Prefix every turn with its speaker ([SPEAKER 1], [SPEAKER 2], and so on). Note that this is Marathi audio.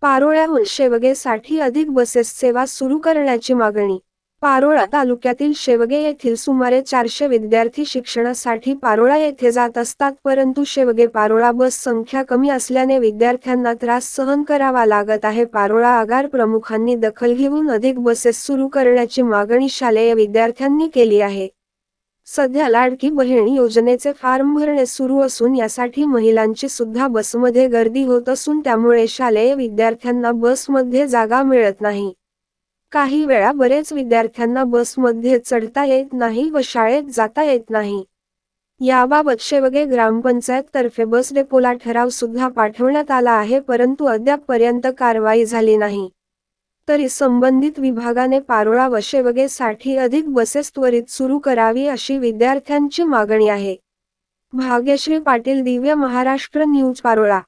[SPEAKER 1] पारोळ्याहून शेवगेसाठी अधिक बसेस सेवा सुरू करण्याची मागणी. पारोळा तालुक्यातील शेवगे येथील सुमारे 400 विद्यार्थी शिक्षणासाठी पारोळा येथे जात असतात, परंतु शेवगे पारोळा बस संख्या कमी असल्याने विद्यार्थ्यांना त्रास सहन करावा लागत आहे. पारोळा आगार प्रमुखांनी दखल घेऊन अधिक बसेस सुरू करण्याची मागणी शालेय विद्यार्थ्यांनी केली आहे. सध्या लाडकी बहीण योजनेचे फॉर्म भरणे सुरू असून यासाठी महिलांची सुद्धा बसमध्ये गर्दी होत असून त्यामुळे शालेय विद्यार्थ्यांना बसमध्ये जागा मिळत नाही. काही वेळा बरेच विद्यार्थ्यांना बसमध्ये चढता येत नाही व शाळेत जाता येत नाही. याबाबत शेवगे ग्रामपंचायत तर्फे बस डेपोला ठराव सुद्धा पाठवण्यात आला आहे, परंतु अद्यापपर्यंत कारवाई झाली नाही. तरी संबंधित विभागाने पारोळा व शेवगेसाठी अधिक बसेस त्वरित सुरू करावी अशी विद्यार्थ्यांची मागणी आहे. भाग्यश्री पाटील, दिव्य महाराष्ट्र न्यूज, पारोळा.